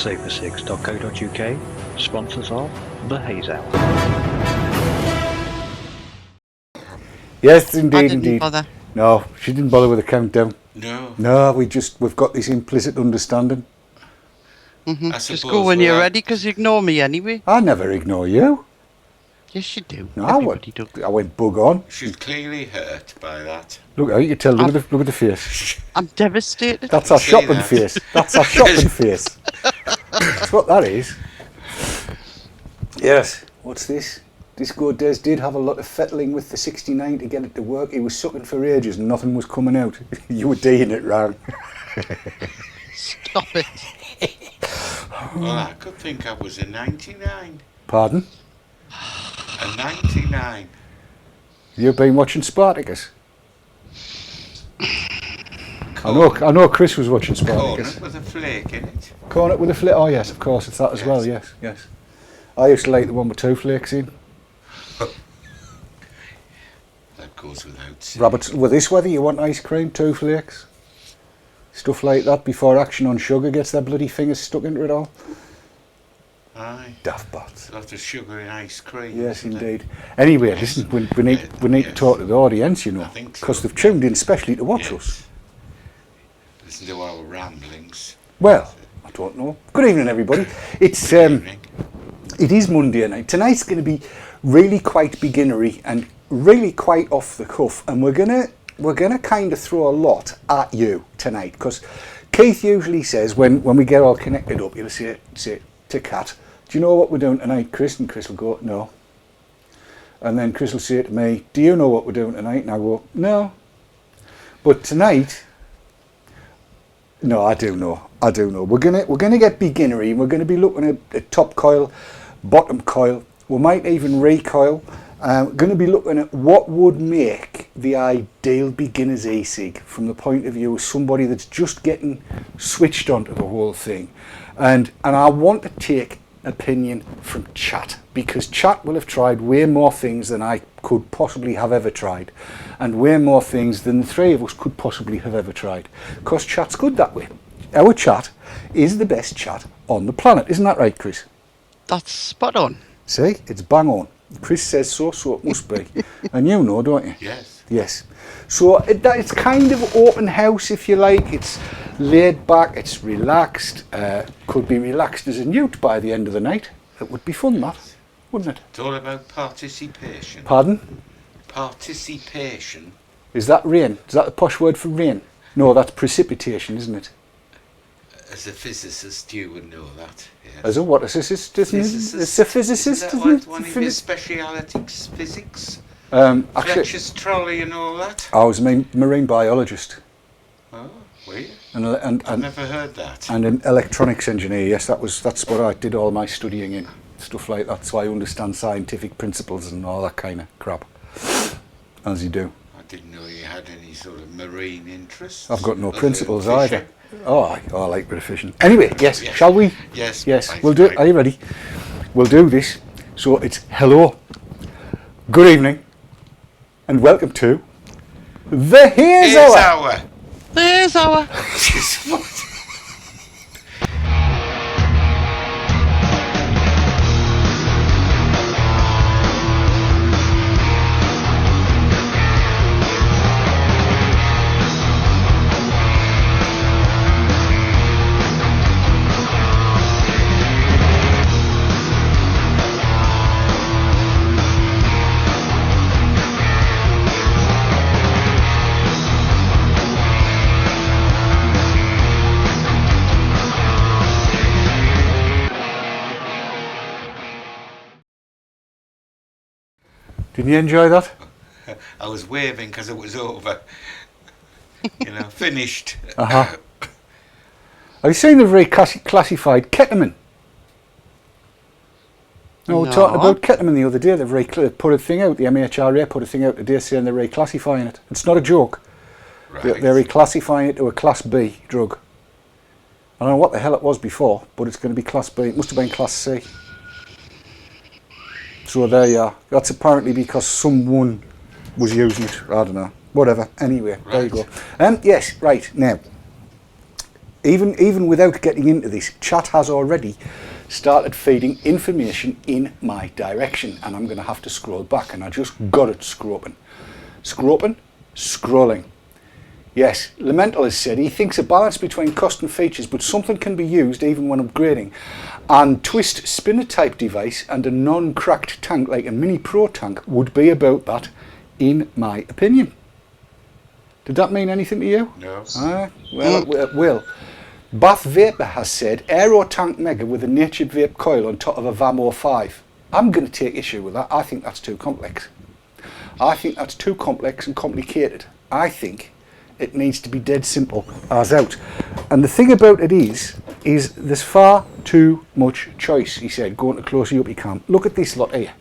savethecigs.co.uk, sponsors of the Haze Hour. Yes, indeed, I didn't indeed. bother. No, she didn't bother with the countdown. No. No, we've got this implicit understanding. Just go when you're ready, because you ignore me anyway. I never ignore you. Yes, you do. No, Everybody does. I went bug on. She's clearly hurt by that. Look, you can tell. Look at the face. I'm devastated. That's our see shopping that. face. That's our shopping face. That's what that is. Yes. What's this? Disco Des did have a lot of fettling with the 69 to get it to work. He was sucking for ages and nothing was coming out. You were doing it wrong. Stop it. Well, I could think I was a 99. Pardon? A 99. You've been watching Spartacus? I know Chris was watching Spartacus. Cornet with a flake in it. Cornet with a flake? Oh yes, of course, it's that as well, yes. I used to like the one with 2 flakes in. That goes without saying. Rabbits, with this weather you want ice cream, 2 flakes. Stuff like that before Action on Sugar gets their bloody fingers stuck into it all. Aye. Daft bots. A lot of sugar in ice cream. Yes, isn't it? indeed. Anyway, listen, we need to talk to the audience, you know, I think so. because they've tuned in specially to watch Yes. us. Listen to our ramblings. Well, I don't know. Good evening, everybody. It's Good evening. it is Monday night. Tonight's going to be really quite beginnery and really quite off the cuff, and we're gonna kind of throw a lot at you tonight, because Keith usually says when we get all connected up, he'll say to Kat, "Do you know what we're doing tonight, Chris?" And Chris will go, "No." And then Chris will say to me, "Do you know what we're doing tonight?" And I go, "No." But tonight, no, I do know. We're gonna get beginnery. We're gonna be looking at top coil, bottom coil. We might even recoil. We're going to be looking at what would make the ideal beginner's e-cig from the point of view of somebody that's just getting switched onto the whole thing. And I want to take opinion from chat, because chat will have tried way more things than I could possibly have ever tried, and way more things than the 3 of us could possibly have ever tried, because chat's good that way. Our chat is the best chat on the planet, isn't that right, Chris? That's spot on. See, it's bang on. Chris says so it must be. And you know, don't you? Yes. Yes. So it's kind of open house, if you like. It's laid back, it's relaxed. Could be relaxed as a newt by the end of the night. It would be fun, that, wouldn't it? It's all about participation. Pardon? Participation. Is that rain? Is that the posh word for rain? No, that's precipitation, isn't it? As a physicist, you would know that. Yes. As a what? As a physicist, isn't it? It's a physicist, Isn't that isn't it? one of your specialities, physics? Actually, Fletcher's trolley and all that? I was a marine biologist. Oh, weird. And I've never heard that. And an electronics engineer, yes, that's what I did all my studying in, stuff like that, so I understand scientific principles and all that kind of crap, as you do. I didn't know you had any sort of marine interests. I've got no other principles than either. fishing. Oh, I like a bit of fishing. Anyway, yes, Yes. shall we? Yes. Yes, right, we'll do it. right. Are you ready? We'll do this. So it's hello, good evening, and welcome to the Haze Haze Hour. Hour. There's our... Didn't you enjoy that? I was waving because it was over. Finished. Uh-huh. Have you seen the very classified ketamine? No, we were talking about ketamine the other day. They've put a thing out, the MHRA put a thing out today saying they're reclassifying it. It's not a joke. Right. They're reclassifying it to a Class B drug. I don't know what the hell it was before, but it's going to be Class B. It must have been Class C. So there you are. That's apparently because someone was using it. I don't know. Whatever. Anyway, there you go. Yes, right. Now, even without getting into this, chat has already started feeding information in my direction, and I'm going to have to scroll back, and I just got it scroping. Scrolling. Yes, Lemental has said he thinks a balance between cost and features, but something can be used even when upgrading. And twist spinner type device and a non-cracked tank like a mini pro tank would be about that, in my opinion. Did that mean anything to you? No. Well, it will. Bath Vapor has said Aero Tank Mega with a Natured Vape coil on top of a VAMO 5. I'm going to take issue with that. I think that's too complex. I think that's too complex and complicated. I think it needs to be dead simple as out. And the thing about it is there's far too much choice, he said, going to close you up you can. Look at this lot here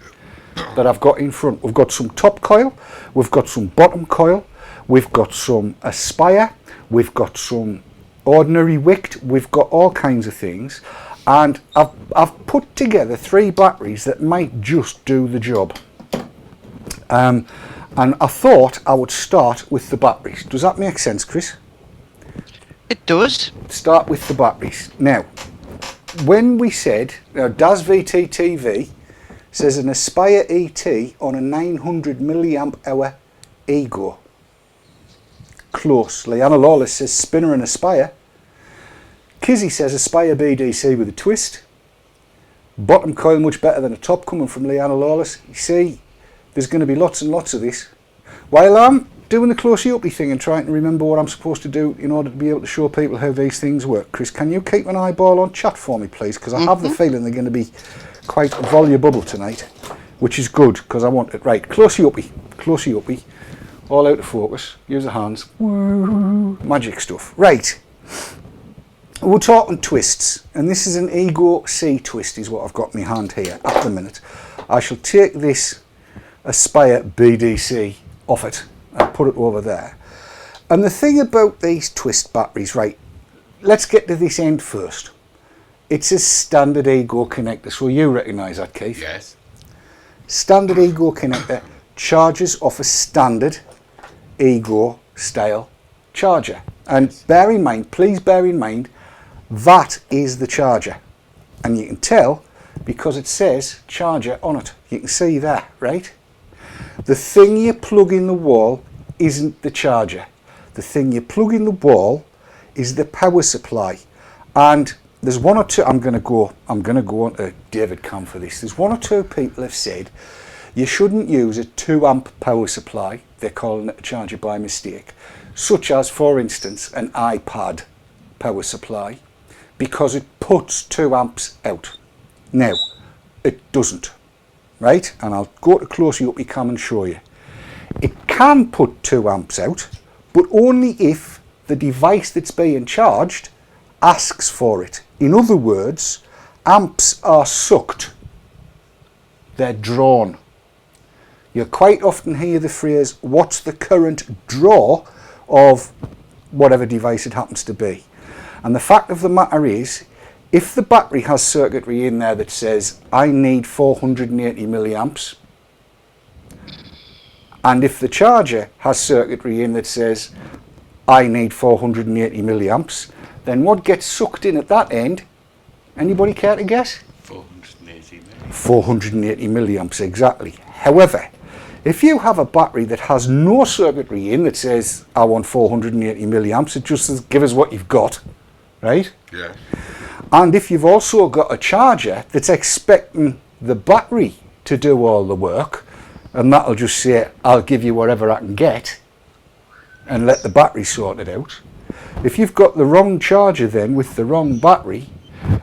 that I've got in front. We've got some top coil, we've got some bottom coil, we've got some Aspire, we've got some ordinary wicked, we've got all kinds of things, and I've put together 3 batteries that might just do the job. And I thought I would start with the batteries. Does that make sense, Chris? It does. Start with the batteries. Now, when we said, Daz VTTV says an Aspire ET on a 900 milliamp hour Ego. Close. Leanna Lawless says spinner and Aspire. Kizzy says Aspire BDC with a twist. Bottom coil much better than a top, coming from Leanna Lawless. You see, there's going to be lots and lots of this. While I'm doing the closey-uppy thing and trying to remember what I'm supposed to do in order to be able to show people how these things work, Chris, can you keep an eyeball on chat for me, please? Because I have the feeling they're going to be quite voluble tonight, which is good because I want it. Right, closey-uppy, all out of focus. Use the hands. Woo, magic stuff. Right, we're talking twists, and this is an Ego C twist is what I've got in my hand here at the minute. I shall take this Aspire BDC off it and put it over there. And the thing about these twist batteries, right, let's get to this end first. It's a standard Ego connector, so you recognise that, Keith? Yes. Standard Ego connector charges off a standard Ego style charger. And bear in mind, please bear in mind, that is the charger. And you can tell because it says charger on it. You can see there, right? The thing you plug in the wall isn't the charger. The thing you plug in the wall is the power supply. And there's one or two, I'm going to go on to David Cam for this. There's 1 or 2 people have said you shouldn't use a 2 amp power supply. They're calling it a charger by mistake. Such as, for instance, an iPad power supply, because it puts 2 amps out. Now, it doesn't. Right, and I'll go to closely up you can and show you. It can put 2 amps out, but only if the device that's being charged asks for it. In other words, amps are sucked. They're drawn. You quite often hear the phrase, what's the current draw of whatever device it happens to be? And the fact of the matter is, if the battery has circuitry in there that says, I need 480 milliamps, and if the charger has circuitry in that says, I need 480 milliamps, then what gets sucked in at that end? Anybody care to guess? 480 milliamps. 480 milliamps, exactly. However, if you have a battery that has no circuitry in that says, I want 480 milliamps, it just says, give us what you've got, right? Yeah. And if you've also got a charger that's expecting the battery to do all the work, and that'll just say, I'll give you whatever I can get, and let the battery sort it out. If you've got the wrong charger then with the wrong battery,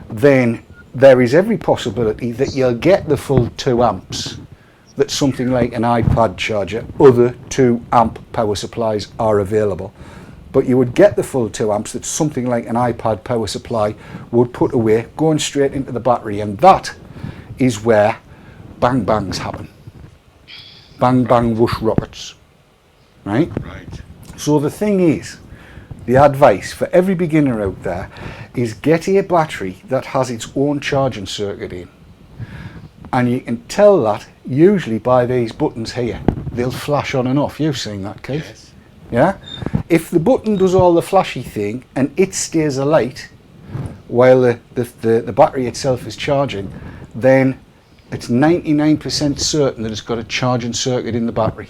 then there is every possibility that you'll get the full 2 amps that something like an iPad charger, other 2 amp power supplies are available. But you would get the full 2 amps that something like an iPad power supply would put away, going straight into the battery. And that is where bang bangs happen. Bang bang whoosh rockets. Right? Right. So the thing is, the advice for every beginner out there is get a battery that has its own charging circuit in. And you can tell that usually by these buttons here. They'll flash on and off. You've seen that, Keith? Yes. Yeah? if the button does all the flashy thing and it stays alight while the battery itself is charging, then it's 99% certain that it's got a charging circuit in the battery.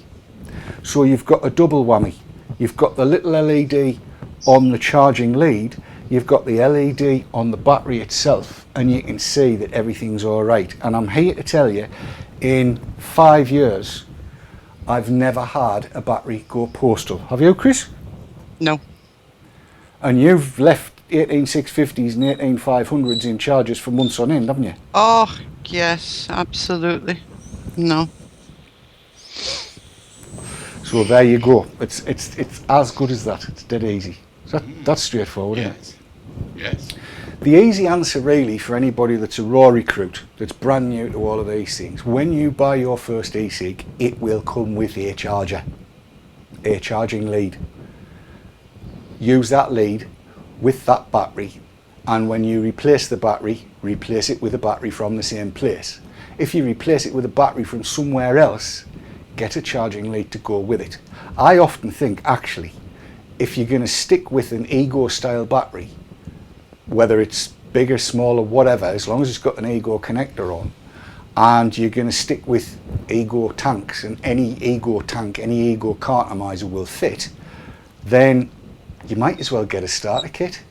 So you've got a double whammy. You've got the little LED on the charging lead, you've got the LED on the battery itself, and you can see that everything's all right. And I'm here to tell you, in 5 years, I've never had a battery go postal. Have you, Chris? No. And you've left 18650s and 18500s in charges for months on end, haven't you? Oh, yes, absolutely. No. So there you go. It's as good as that. It's dead easy. So that's straightforward, isn't it? Yes. The easy answer really for anybody that's a raw recruit, that's brand new to all of these things, when you buy your first e-cig, it will come with a charger, a charging lead. Use that lead with that battery, and when you replace the battery, replace it with a battery from the same place. If you replace it with a battery from somewhere else, get a charging lead to go with it. I often think, actually, if you're going to stick with an Ego style battery, whether it's bigger, smaller, whatever, as long as it's got an Ego connector on, and you're going to stick with Ego tanks, and any Ego tank, any Ego Atomizer will fit, then you might as well get a starter kit,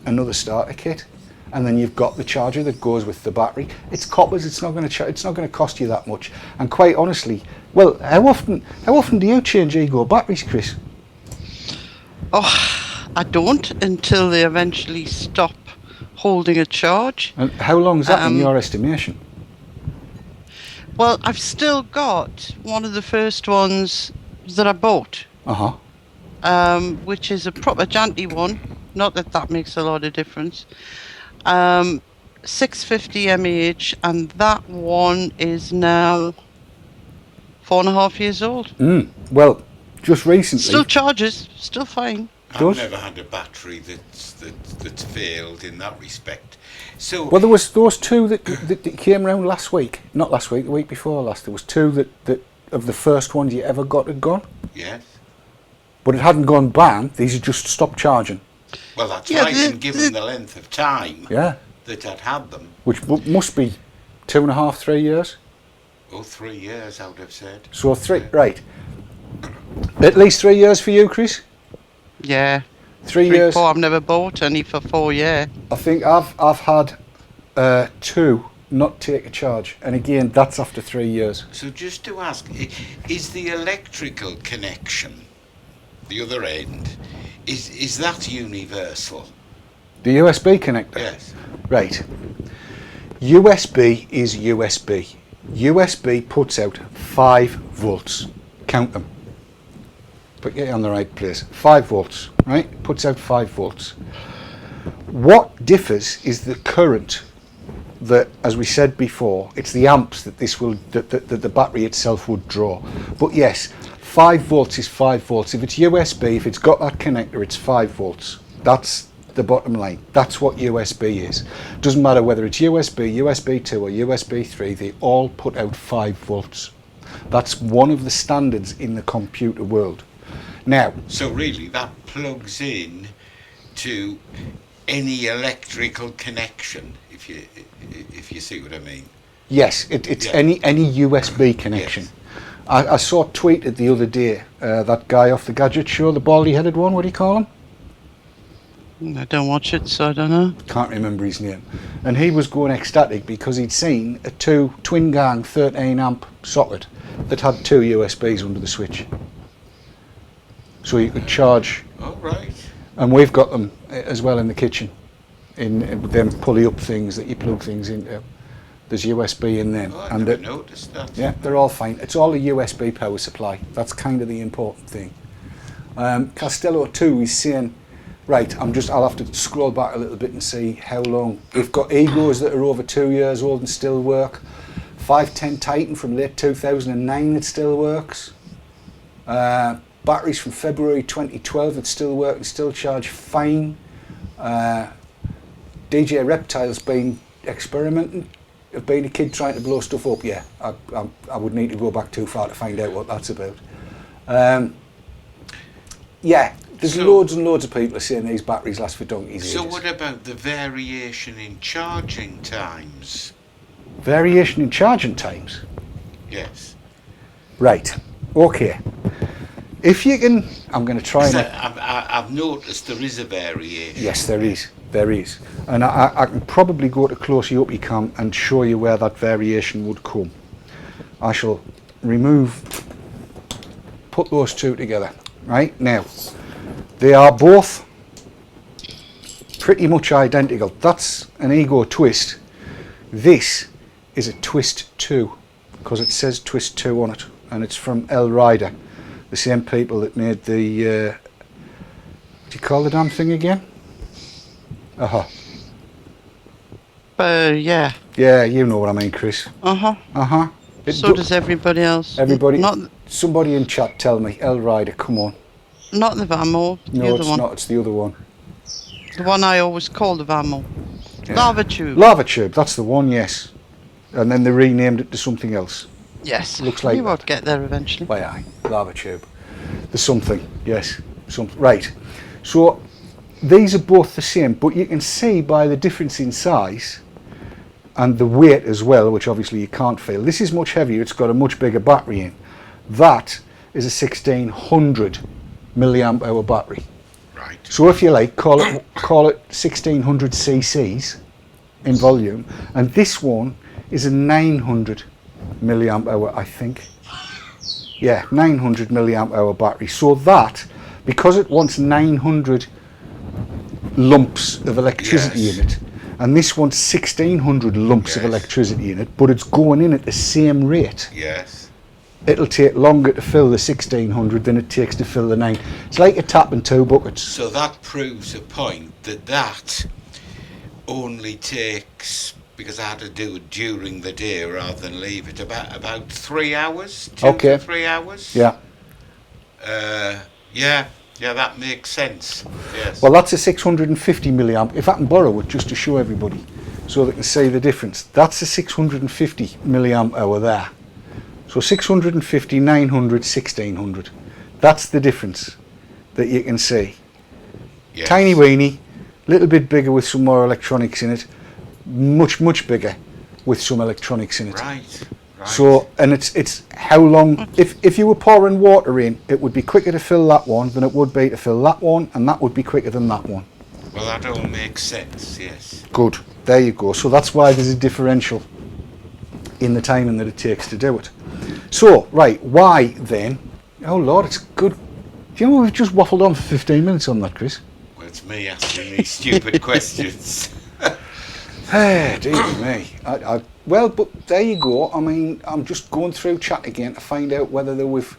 another starter kit, and then you've got the charger that goes with the battery. It's coppers. It's not going to cost you that much. And quite honestly, well, how often do you change Ego batteries, Chris? Oh, I don't until they eventually stop holding a charge. And how long is that in your estimation? Well, I've still got one of the first ones that I bought. Which is a proper janty one. Not that that makes a lot of difference. 650 mAh, and that one is now 4.5 years old. Well, just recently. Still charges, still fine. I've never had a battery that's failed in that respect. So well, there was those two that came around last week. Not last week, the week before last. There was two that of the first ones you ever got had gone. Yes. But it hadn't gone bang. These had just stopped charging. Well, that's right. And given the length of time that I'd had them, which must be 2.5, 3 years. Oh, 3 years, I would have said. So right. At least 3 years for you, Chris? Yeah. 3 years. 4, I've never bought any for 4 years. I think I've had 2 not take a charge, and again that's after 3 years. So just to ask, is the electrical connection, the other end, is that universal? The USB connector? Yes. Right. USB is USB. USB puts out 5 volts. Count them. But get it on the right place. 5 volts, right? Puts out 5 volts. What differs is the current that, as we said before, it's the amps that the battery itself would draw. But yes, 5 volts is 5 volts. If it's USB, if it's got that connector, it's 5 volts. That's the bottom line. That's what USB is. Doesn't matter whether it's USB, USB 2 or USB 3, they all put out 5 volts. That's one of the standards in the computer world. Now, so really that plugs in to any electrical connection, if you see what I mean. Yes, it's any USB connection. Yes. I saw tweeted the other day, that guy off the Gadget Show, the baldy-headed one, what do you call him? I don't watch it, so I don't know. Can't remember his name. And he was going ecstatic because he'd seen a twin gang 13 amp socket that had 2 USBs under the switch. So you could charge. Oh, right. And we've got them as well in the kitchen, in them pulley up things that you plug things into. There's USB in them. Oh, I never noticed that. Yeah, they're all fine. It's all a USB power supply. That's kind of the important thing. Castello 2 is saying, right, I'll have to scroll back a little bit and see how long. We've got Egos that are over 2 years old and still work. 510 Titan from late 2009 that still works. Batteries from February 2012 that still work and still charge fine. DJ Reptile's been experimenting. I've been a kid trying to blow stuff up. Yeah, I would need to go back too far to find out what that's about. Yeah, There's So- loads and loads of people are saying these batteries last for donkeys' So ages. what about the variation in charging times? Variation in charging times. Yes. Right. Okay. If you can, I'm going to try and. I've noticed there is a variation. Yes, there is. There is. And I can probably go to close you up, you can, and show you where that variation would come. I shall put those two together. Right, now, they are both pretty much identical. That's an ego twist. This is a twist 2, because it says twist 2 on it, and it's from L Rider, the same people that made the, what do you call the damn thing again? Yeah. Yeah, you know what I mean, Chris. So does everybody else. Everybody, Not somebody in chat tell me, L Rider, come on. not the Vamo. The No, other it's one. not, it's the other one. The one I always call the Vamo. Yeah. Lava tube. Lava Tube, that's the one, yes. And then they renamed it to something else. Yes. Looks like you that. won't get there eventually. Why, aye, Lava Tube. There's something, yes. Right. So, these are both the same, but you can see by the difference in size and the weight as well, which obviously you can't feel. This is much heavier, it's got a much bigger battery in. That is a 1600 milliamp hour battery. Right. So if you like, call it 1600 cc's in volume, and this one is a 900 milliamp hour, I think. Yeah, 900 milliamp hour battery. So that, because it wants 900 lumps of electricity Yes. in it, and this wants 1600 lumps of Yes. electricity in it, but it's going in at the same rate. Yes. It'll take longer to fill the 1600 than it takes to fill the 9. It's like a tap in 2 buckets. So that proves a point that only takes, because I had to do it during the day rather than leave it, about 3 hours, 2 Okay. to 3 hours. Yeah. Yeah, that makes sense. Yes. Well, that's a 650 milliamp. If I can borrow it just to show everybody so they can see the difference. That's a 650 milliamp hour there. So 650, 900, 1600. That's the difference that you can see. Yes. Tiny weeny, little bit bigger with some more electronics in it, much, much bigger with some electronics in it. Right. Right. So, and it's how long, if you were pouring water in, it would be quicker to fill that one than it would be to fill that one, and that would be quicker than that one. Well, that all makes sense. Yes. Good, there you go. So that's why there's a differential in the timing that it takes to do it. So, right, why then? Oh Lord, it's good. Do you know we've just waffled on for 15 minutes on that, Chris? Well, it's me asking these stupid questions. Hey, dear me. Well, but there you go. I mean, I'm just going through chat again to find out whether there was...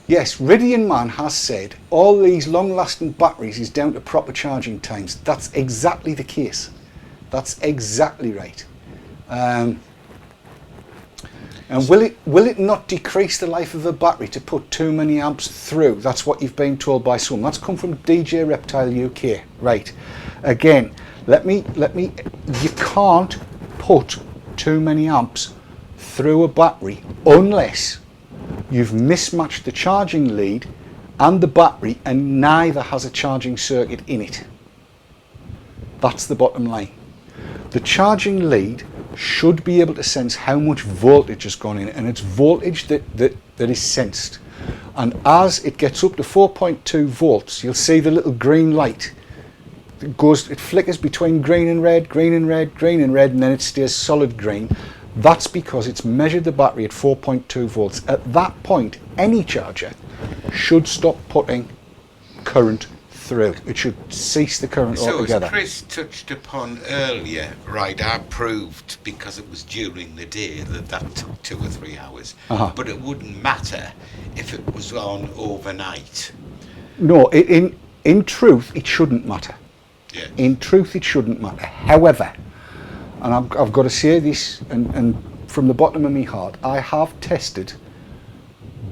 Yes, Ridian Man has said all these long-lasting batteries is down to proper charging times. That's exactly the case. That's exactly right. And will it not decrease the life of a battery to put too many amps through? That's what you've been told by some. That's come from DJ Reptile UK. Right. Again, let me. You can't put too many amps through a battery unless you've mismatched the charging lead and the battery, and neither has a charging circuit in it. That's the bottom line. The charging lead should be able to sense how much voltage has gone in, and it's voltage that is sensed. And as it gets up to 4.2 volts, you'll see the little green light. It flickers between green and red, green and red, green and red, and then it stays solid green. That's because it's measured the battery at 4.2 volts. At that point, any charger should stop putting current through. It should cease the current So altogether. as Chris touched upon earlier, right, I proved, because it was during the day, that took 2 or 3 hours. Uh-huh. But it wouldn't matter if it was on overnight. No, in truth, it shouldn't matter. Yeah. In truth, it shouldn't matter. However, and I've got to say this, and from the bottom of my heart, I have tested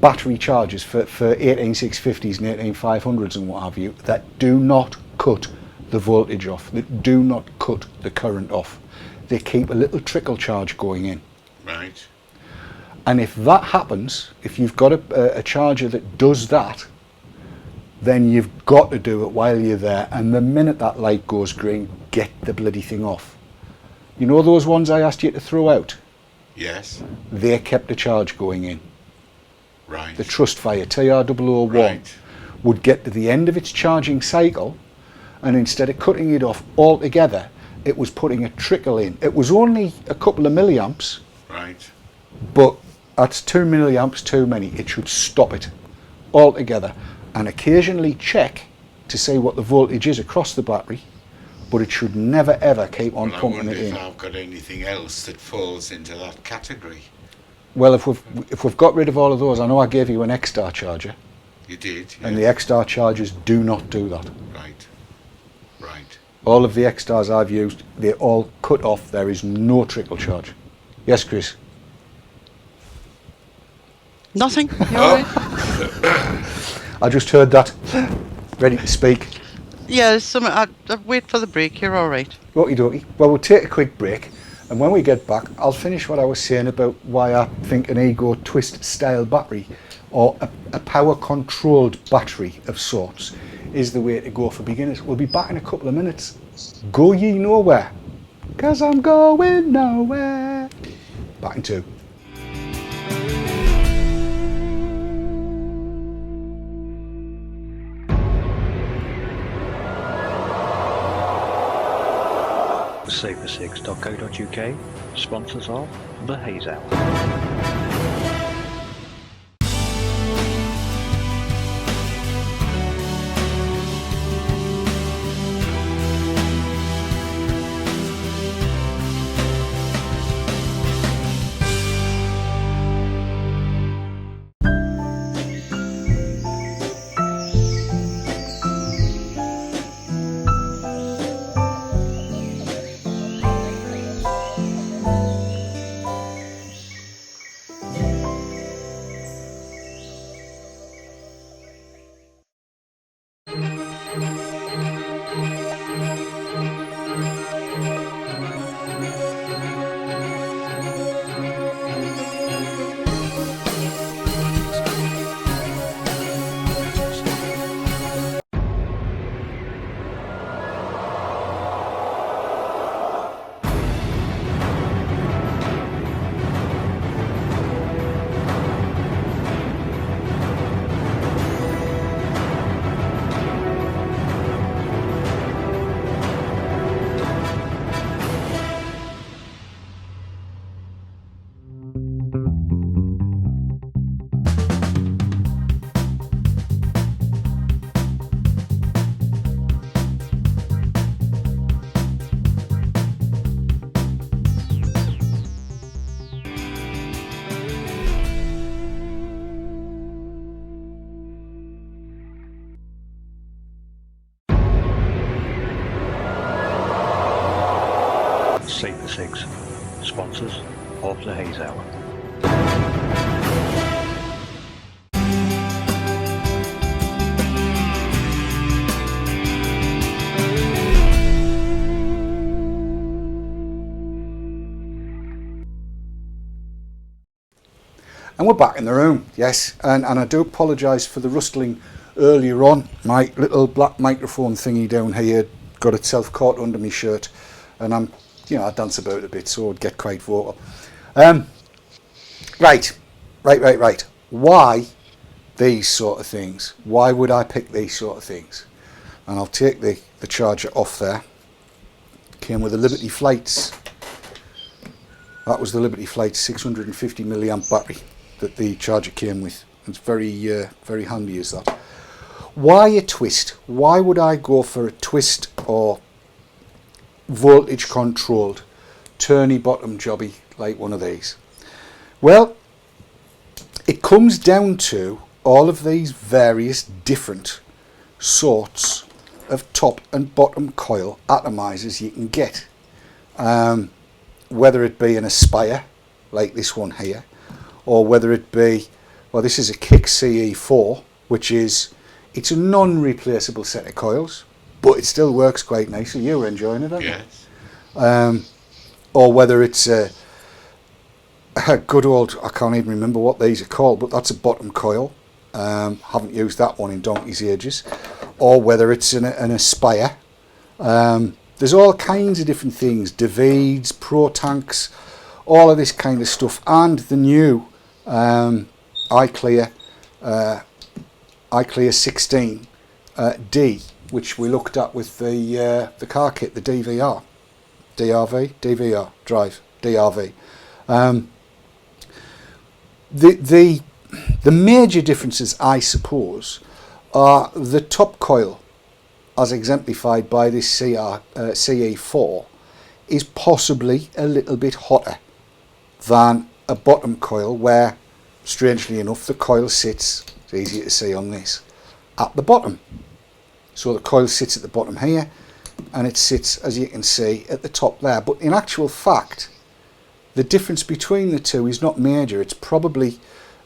battery chargers for 18650s and 18500s and what have you that do not cut the voltage off, that do not cut the current off. They keep a little trickle charge going in. Right. And if that happens, if you've got a charger that does that, then you've got to do it while you're there. And the minute that light goes green, get the bloody thing off. You know those ones I asked you to throw out? Yes. They kept the charge going in. Right. The Trustfire TR001 Right. would get to the end of its charging cycle, and instead of cutting it off altogether, it was putting a trickle in. It was only a couple of milliamps, Right. but that's 2 milliamps too many. It should stop it altogether, and occasionally check to see what the voltage is across the battery, but it should never ever keep on Well, I pumping wonder it if in. I've got anything else that falls into that category. Well, if we've got rid of all of those, I know I gave you an X-Star charger, You did, and the yes. X-Star chargers do not do that. Right. Right. All of the X-Stars I've used, they're all cut off. There is no trickle charge. Yes, Chris? Nothing? You all right? I just heard that. Ready to speak. Yeah, I'll wait for the break. You're all right. Okie dokie. Well, we'll take a quick break, and when we get back, I'll finish what I was saying about why I think an Ego Twist style battery, or a power controlled battery of sorts, is the way to go for beginners. We'll be back in a couple of minutes. Go ye nowhere, 'cause I'm going nowhere. Back in 2. Ecigs.co.uk, sponsors of the Haze Hour. Ecigs, sponsors of the Haze Hour. And we're back in the room, yes, and I do apologise for the rustling earlier on. My little black microphone thingy down here got itself caught under my shirt, and I dance about a bit, so I'd get quite vocal. Right. Why these sort of things? Why would I pick these sort of things? And I'll take the charger off there. Came with a Liberty Flights. That was the Liberty Flights 650 milliamp battery that the charger came with. It's very very handy as that. Why a twist? Why would I go for a twist or voltage controlled turny bottom jobby like one of these? Well, it comes down to all of these various different sorts of top and bottom coil atomizers you can get, whether it be an Aspire like this one here, or whether it be, well, this is a Kick CE4, which is, it's a non-replaceable set of coils, but it still works quite nicely. You're enjoying it, aren't you? Yes. Or whether it's a good old, I can't even remember what these are called, but that's a bottom coil. Haven't used that one in donkey's ages. Or whether it's an Aspire. There's all kinds of different things. Davids, Pro Tanks, all of this kind of stuff. And the new iClear 16 D, which we looked at with the car kit, the DVR. DVR drive, DRV. The major differences, I suppose, are the top coil, as exemplified by this CE4, is possibly a little bit hotter than a bottom coil, where, strangely enough, the coil sits, it's easier to see on this, at the bottom. So the coil sits at the bottom here, and it sits, as you can see, at the top there. But in actual fact, the difference between the two is not major. It's probably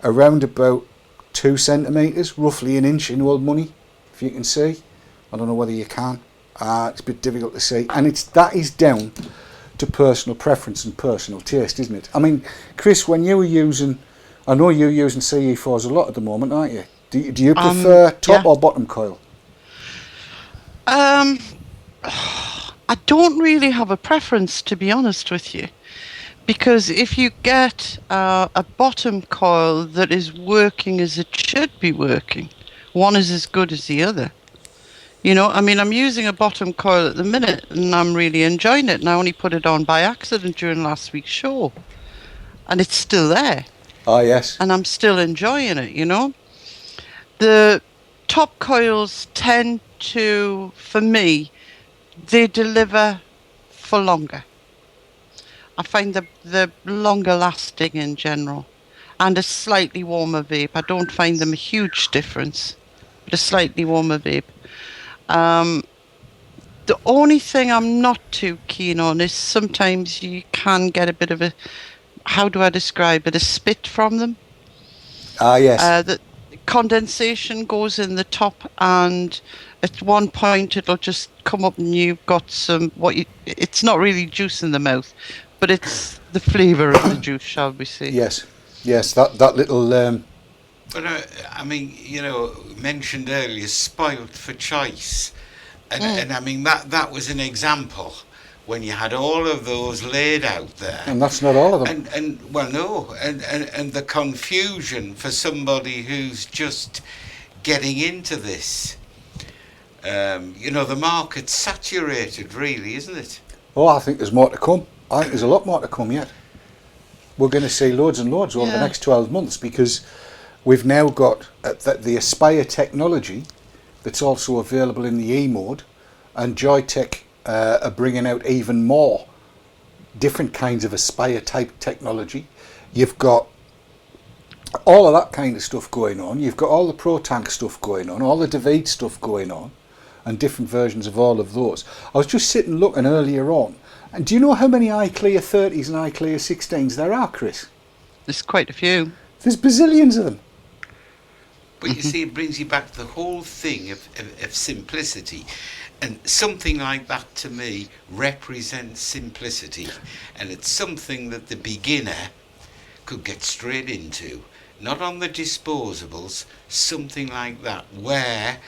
around about 2 centimetres, roughly an inch in old money, if you can see. I don't know whether you can. It's a bit difficult to see. And that is down to personal preference and personal taste, isn't it? I mean, Chris, when you were using, I know you're using CE4s a lot at the moment, aren't you? Do you prefer top or bottom coil? I don't really have a preference, to be honest with you, because if you get a bottom coil that is working as it should be working, one is as good as the other. You know, I mean, I'm using a bottom coil at the minute and I'm really enjoying it, and I only put it on by accident during last week's show, and it's still there. Oh, yes. And I'm still enjoying it, you know. The top coils tend to, for me, they deliver for longer. I find the longer lasting in general, and a slightly warmer vape. I don't find them a huge difference, but a slightly warmer vape. The only thing I'm not too keen on is sometimes you can get a bit of a, how do I describe it, a spit from them. Ah, yes. The condensation goes in the top, and at one point it'll just come up and you've got some, it's not really juice in the mouth, but it's the flavour of the juice, shall we say. Yes, that little... But I mean, you know, mentioned earlier, spoilt for choice. And I mean, that was an example when you had all of those laid out there. And that's not all of them. And well, no, and the confusion for somebody who's just getting into this. You know, the market's saturated, really, isn't it? Oh, I think there's more to come. I think there's a lot more to come yet. We're going to see loads and loads over the next 12 months, because we've now got the Aspire technology that's also available in the E mode, and Joytech are bringing out even more different kinds of Aspire type technology. You've got all of that kind of stuff going on. You've got all the Pro Tank stuff going on, all the David stuff going on, and different versions of all of those. I was just sitting looking earlier on, and do you know how many iClear 30s and iClear 16s there are, Chris? There's quite a few. There's bazillions of them. But you see, it brings you back to the whole thing of simplicity. And something like that, to me, represents simplicity. And it's something that the beginner could get straight into. Not on the disposables, something like that, where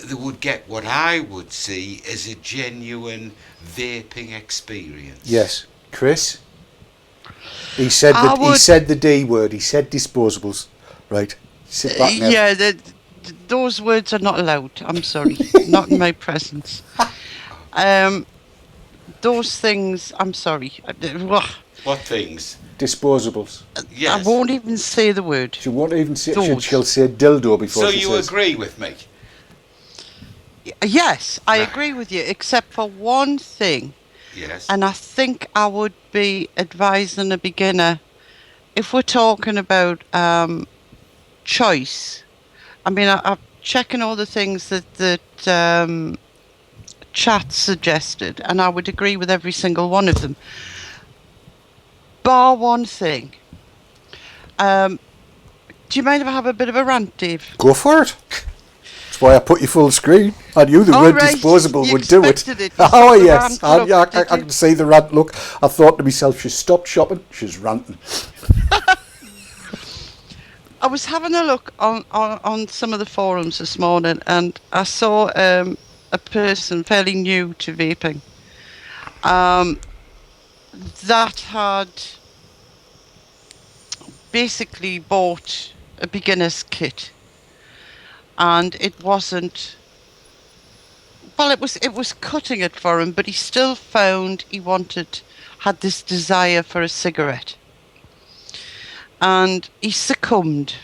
they would get what I would see as a genuine vaping experience. Yes. Chris? He said the D word. He said disposables. Right. Sit back now. Yeah, those words are not allowed. I'm sorry. Not in my presence. Those things, I'm sorry. What things? Disposables. Yes. I won't even say the word. She won't even say, Those. she'll say dildo before So she you says. agree with me? Yes, I Right. agree with you, except for one thing. Yes. And I think I would be advising a beginner, if we're talking about choice. I mean, I'm checking all the things that chat suggested, and I would agree with every single one of them. Bar one thing. Do you mind if I have a bit of a rant, Dave? Go for it. That's why I put you full screen. I knew the word right, disposable you would do it. expected it. You Oh saw the yes, rant look, I did you? can see the rant look. I thought to myself, she's stopped shopping, she's ranting. I was having a look on some of the forums this morning, and I saw a person fairly new to vaping that had basically bought a beginner's kit, and it wasn't. Well, it was cutting it for him, but he still found he had this desire for a cigarette, and he succumbed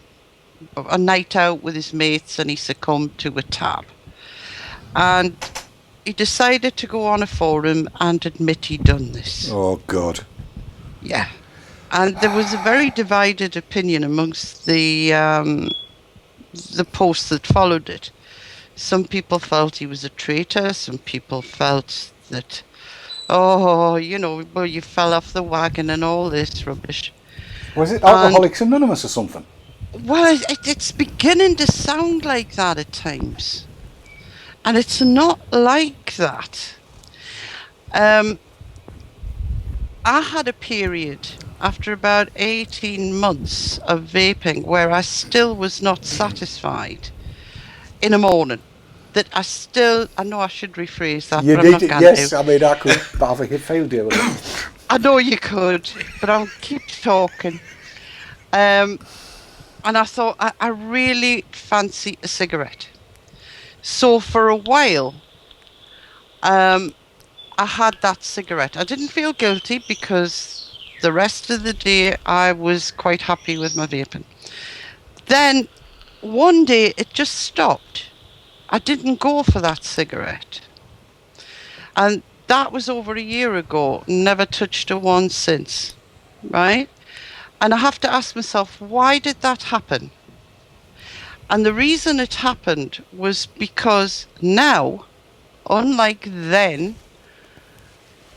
a night out with his mates, and he succumbed to a tab, and he decided to go on a forum and admit he'd done this. Oh God. Yeah, and there was a very divided opinion amongst the posts that followed it. Some people felt he was a traitor. Some people felt that, well, you fell off the wagon and all this rubbish. Was it Alcoholics Anonymous or something? Well, it's beginning to sound like that at times. And it's not like that. I had a period after about 18 months of vaping where I still was not satisfied in the morning. That I know I should rephrase that, You but I'm not did, going yes. to. I mean, I could have a hit fail deal with it. I know you could, but I'll keep talking. And I thought, I really fancy a cigarette. So for a while, I had that cigarette. I didn't feel guilty because the rest of the day I was quite happy with my vaping. Then one day it just stopped. I didn't go for that cigarette. And that was over a year ago. Never touched a one since. Right? And I have to ask myself, why did that happen? And the reason it happened was because now, unlike then,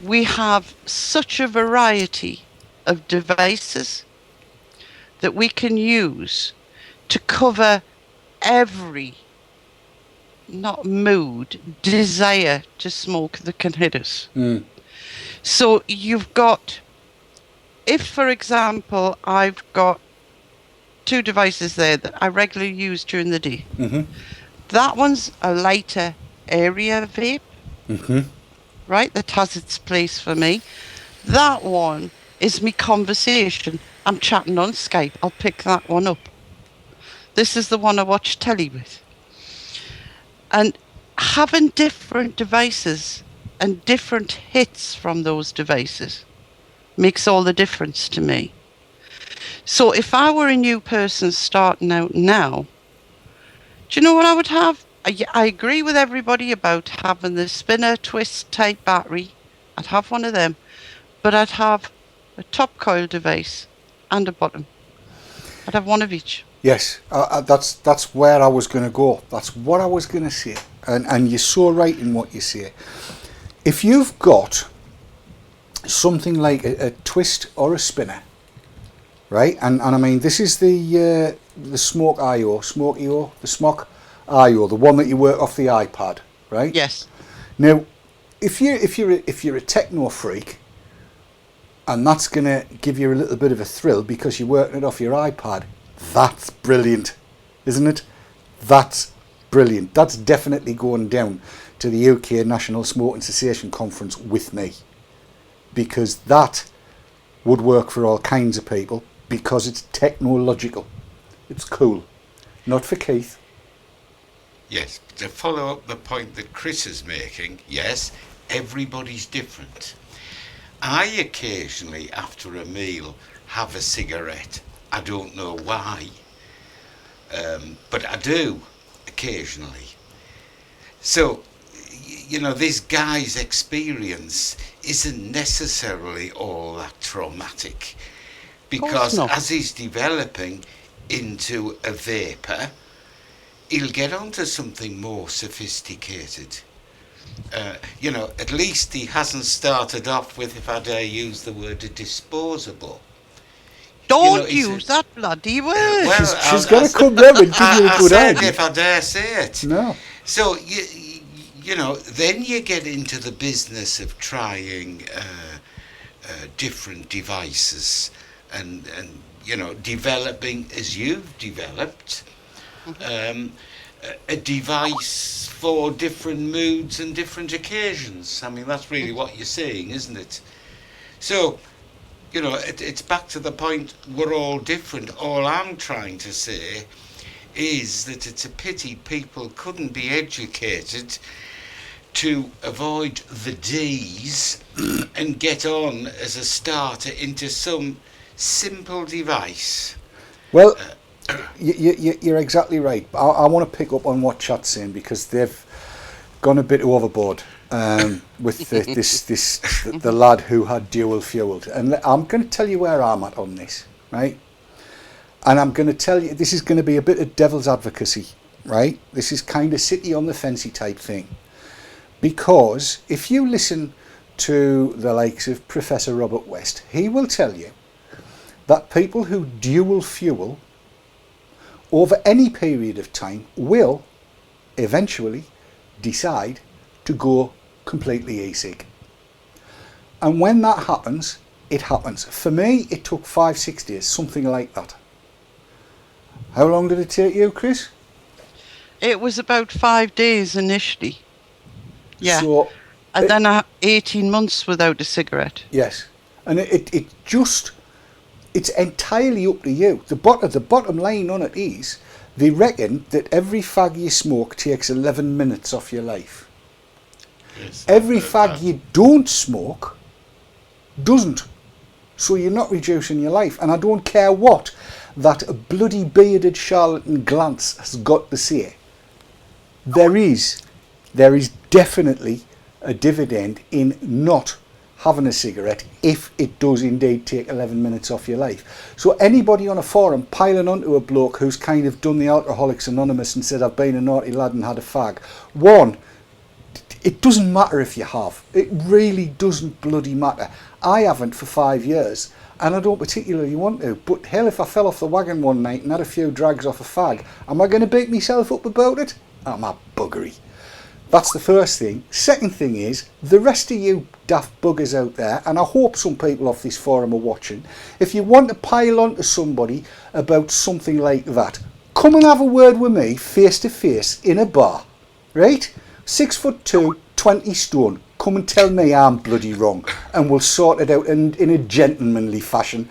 we have such a variety of devices that we can use to cover every, not mood, desire to smoke that can hit us. So you've got, if for example, I've got 2 devices there that I regularly use during the day. That one's a lighter area vape, right, that has its place for me. That one is me conversation. I'm chatting on Skype. I'll pick that one up. This is the one I watch telly with. And having different devices and different hits from those devices makes all the difference to me. So if I were a new person starting out now, do you know what I would have? I agree with everybody about having the spinner twist type battery. I'd have one of them, but I'd have a top coil device and a bottom. I'd have one of each. Yes, that's where I was going to go. That's what I was going to say. And you're so right in what you say. If you've got something like a twist or a spinner, right? And I mean, this is the Smoke IO, the Smoke IO, the one that you work off the iPad, right? Yes. Now, if you're a techno freak, and that's going to give you a little bit of a thrill because you're working it off your iPad, that's brilliant, isn't it? That's brilliant. That's definitely going down to the UK National Smoking Cessation Conference with me, because that would work for all kinds of people because it's technological. It's cool. Not for Keith. Yes, to follow up the point that Chris is making, yes, everybody's different. I occasionally, after a meal, have a cigarette. I don't know why, but I do occasionally. So, this guy's experience isn't necessarily all that traumatic, because as he's developing into a vapor, he'll get onto something more sophisticated. At least he hasn't started off with, if I dare use the word, a disposable. Don't use that bloody word. Well, she's got to come there and give you a good idea. If I dare say it. No. So, then you get into the business of trying different devices and developing as you've developed, a device for different moods and different occasions. I mean, that's really what you're saying, isn't it? So, it's back to the point, we're all different. All I'm trying to say is that it's a pity people couldn't be educated to avoid the D's and get on as a starter into some simple device. Well, you're exactly right. I want to pick up on what chat's saying, because they've gone a bit overboard with the lad who had dual fueled. And I'm going to tell you where I'm at on this, right? And I'm going to tell you, this is going to be a bit of devil's advocacy, right? This is kind of city on the fencey type thing. Because if you listen to the likes of Professor Robert West, he will tell you that people who dual fuel over any period of time will eventually decide to go completely e-cig. And when that happens, it happens. For me, it took 5-6 days, something like that. How long did it take you, Chris? It was about 5 days initially. Yeah. So, and then 18 months without a cigarette. Yes. And it's entirely up to you. The bottom line on it is, they reckon that every fag you smoke takes 11 minutes off your life. Yes, Every fag you don't smoke doesn't. So you're not reducing your life. And I don't care what that bloody bearded charlatan Glance has got to say. There is definitely a dividend in not having a cigarette if it does indeed take 11 minutes off your life. So anybody on a forum piling onto a bloke who's kind of done the Alcoholics Anonymous and said, I've been a naughty lad and had a fag, one, it doesn't matter if you have. It really doesn't bloody matter. I haven't for 5 years, and I don't particularly want to, but hell, if I fell off the wagon one night and had a few drags off a fag, am I going to beat myself up about it? I'm a buggery. That's the first thing. Second thing is, the rest of you daft buggers out there, and I hope some people off this forum are watching, if you want to pile on to somebody about something like that, come and have a word with me face to face in a bar, right? 6'2", 20 stone. Come and tell me I'm bloody wrong, and we'll sort it out in a gentlemanly fashion,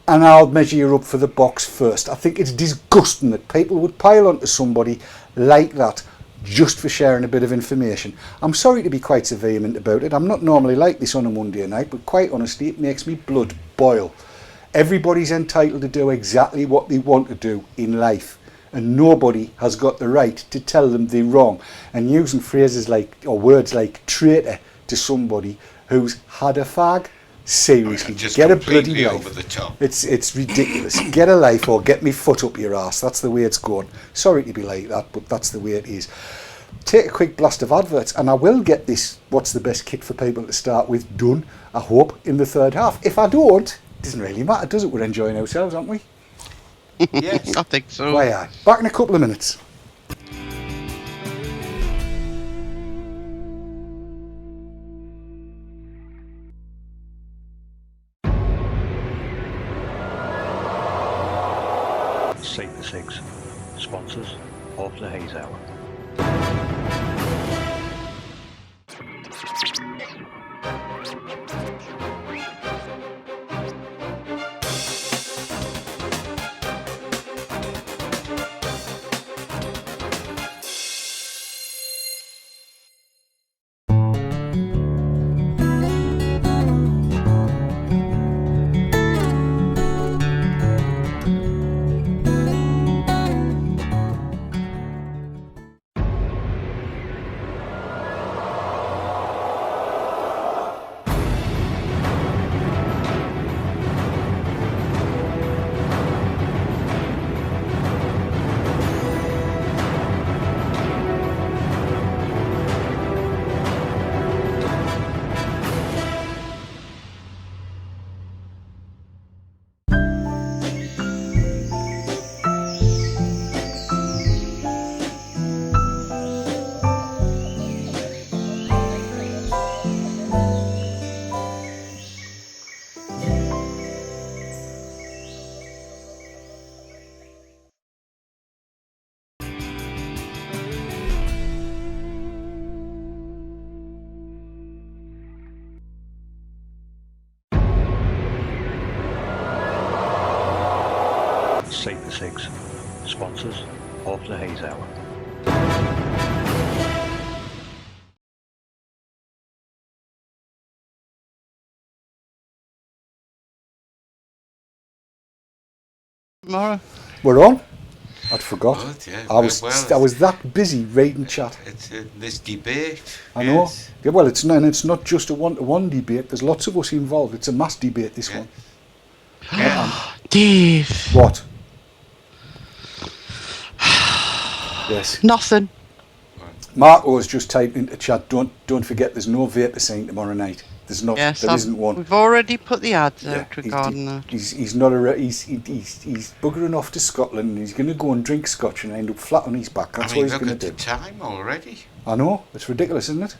and I'll measure you up for the box first. I think it's disgusting that people would pile on to somebody like that just for sharing a bit of information. I'm sorry to be quite so vehement about it. I'm not normally like this on a Monday night, but quite honestly, it makes me blood boil. Everybody's entitled to do exactly what they want to do in life, and nobody has got the right to tell them they're wrong. And using phrases like, or words like traitor to somebody who's had a fag, seriously, get a bloody life. Over the top. It's ridiculous. Get a life or get me foot up your ass. That's the way it's going. Sorry to be like that, but that's the way it is. Take a quick blast of adverts, and I will get this what's the best kit for people to start with done, I hope, in the third half. If I don't, it doesn't really matter, does it? We're enjoying ourselves, aren't we? Yes. I think so. Why aye. Back in a couple of minutes. ecigs, sponsors of the Haze Hour. e-cigs, sponsors of the Haze Hour. Tomorrow. We're on. I'd forgot. Oh, yeah. I was that busy reading chat. It's this debate. I know. Yes. Yeah, well, it's not, and it's not just a one-to-one debate. There's lots of us involved. It's a mass debate, this Yeah. one. Dave. What? Yes. Nothing. Marco's just typed into chat. Don't forget. There's no vapor scene tomorrow night. There's not. Yes, There isn't one. We've already put the ads Yeah, out regarding that. he's not he's buggering off to Scotland and he's going to go and drink scotch and end up flat on his back. That's I mean, what he's look going at to the do. time already. I know, it's ridiculous, isn't it?